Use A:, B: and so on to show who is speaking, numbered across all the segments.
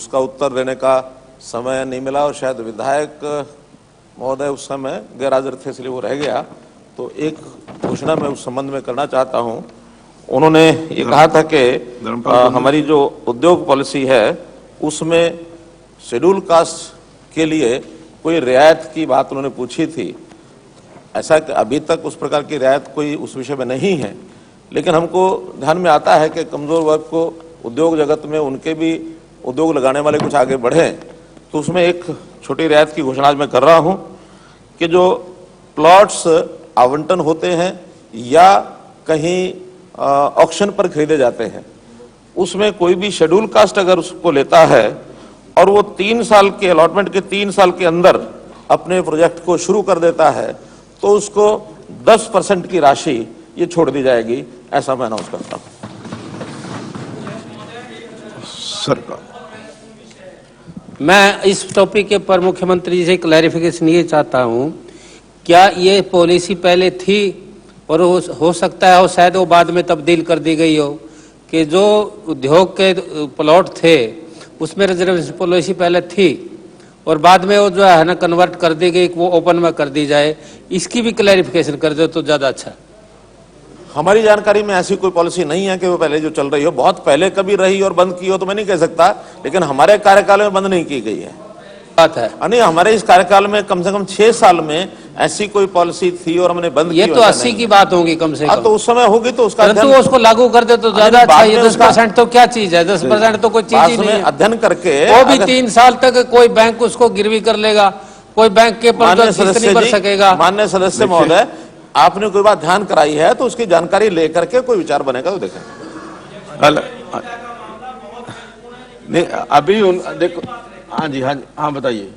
A: उसका उत्तर देने का समय नहीं मिला और शायद विधायक महोदय उस समय गैर हाजिर थे इसलिए वो रह गया। तो एक घोषणा मैं उस संबंध में करना चाहता हूं। उन्होंने ये कहा था कि हमारी जो उद्योग पॉलिसी है उसमें शेड्यूल कास्ट के लिए कोई रियायत की बात उन्होंने पूछी थी। ऐसा अभी तक उस प्रकार की रियायत कोई उस विषय में नहीं है, लेकिन हमको ध्यान में आता है कि कमजोर वर्ग को उद्योग जगत में उनके भी उद्योग लगाने वाले कुछ आगे बढ़े, तो उसमें एक छोटी रियायत की घोषणा आज मैं कर रहा हूं कि जो प्लॉट्स आवंटन होते हैं या कहीं ऑक्शन पर खरीदे जाते हैं उसमें कोई भी शेड्यूल कास्ट अगर उसको लेता है और वो 3 साल के अलॉटमेंट के 3 साल के अंदर अपने प्रोजेक्ट को शुरू कर देता है तो उसको 10% की राशि ये छोड़ दी जाएगी, ऐसा मैं अनाउंस करता हूं।
B: सरकार
C: मैं इस टॉपिक के ऊपर मुख्यमंत्री जी से क्लैरिफिकेशन ये चाहता हूं, क्या ये पॉलिसी पहले थी और हो सकता है और शायद वो बाद में तब्दील कर दी गई हो कि जो उद्योग के प्लॉट थे उसमें रिजर्वेशन पॉलिसी पहले थी और बाद में वो जो है ना कन्वर्ट कर दी गई, वो ओपन में कर दी जाए, इसकी भी क्लैरिफिकेशन कर दो तो ज्यादा अच्छा।
A: हमारी जानकारी में ऐसी कोई पॉलिसी नहीं है कि वो पहले जो चल रही हो, बहुत पहले कभी रही और बंद की हो तो मैं नहीं कह सकता, लेकिन हमारे कार्यकाल में बंद नहीं की गई है।
C: बात है
A: नहीं, हमारे इस कार्यकाल में कम से कम 6 साल में ऐसी कोई पॉलिसी थी और हमने बंद
C: ये तो 80 की बात होगी कम से कम।
A: तो उस समय होगी तो उसका
C: उसको लागू कर दे तो ज्यादा अच्छा। ये 10% तो क्या चीज है, 10% तो कोई चीज ही नहीं है।
A: अध्ययन करके
C: वो भी 3 साल तक कोई बैंक उसको गिरवी कर लेगा, कोई बैंक के पर नहीं भर सकेगा।
A: माननीय सदस्य महोदय, आपने कोई बात ध्यान कराई है तो उसकी जानकारी लेकर के कोई विचार बनेगा तो देखें।
B: नहीं अभी देखो, हाँ जी हाँ बताइए।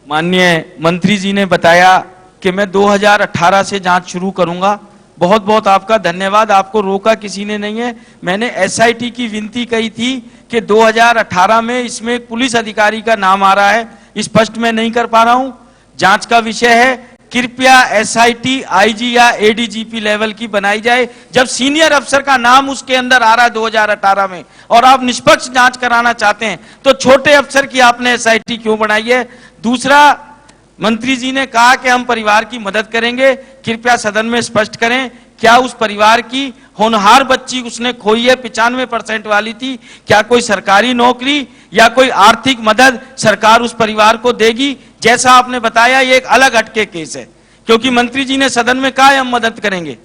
D: माननीय मंत्री जी ने बताया कि मैं 2018 से जांच शुरू करूंगा। बहुत बहुत आपका धन्यवाद, आपको रोका किसी ने नहीं है। मैंने एसआईटी की विनती कही थी कि 2018 में इसमें एक पुलिस अधिकारी का नाम आ रहा है, स्पष्ट मैं नहीं कर पा रहा हूं। जांच का विषय है, कृपया एसआईटी आईजी या एडीजीपी लेवल की बनाई जाए। जब सीनियर अफसर का नाम उसके अंदर आ रहा है 2018 में और आप निष्पक्ष जांच कराना चाहते हैं तो छोटे अफसर की आपने एसआईटी क्यों बनाई है? दूसरा, मंत्री जी ने कहा कि हम परिवार की मदद करेंगे, कृपया सदन में स्पष्ट करें क्या उस परिवार की होनहार बच्ची उसने खोई है 95% वाली थी, क्या कोई सरकारी नौकरी या कोई आर्थिक मदद सरकार उस परिवार को देगी? जैसा आपने बताया ये एक अलग हटके केस है, क्योंकि मंत्री जी ने सदन में कहा हम मदद करेंगे।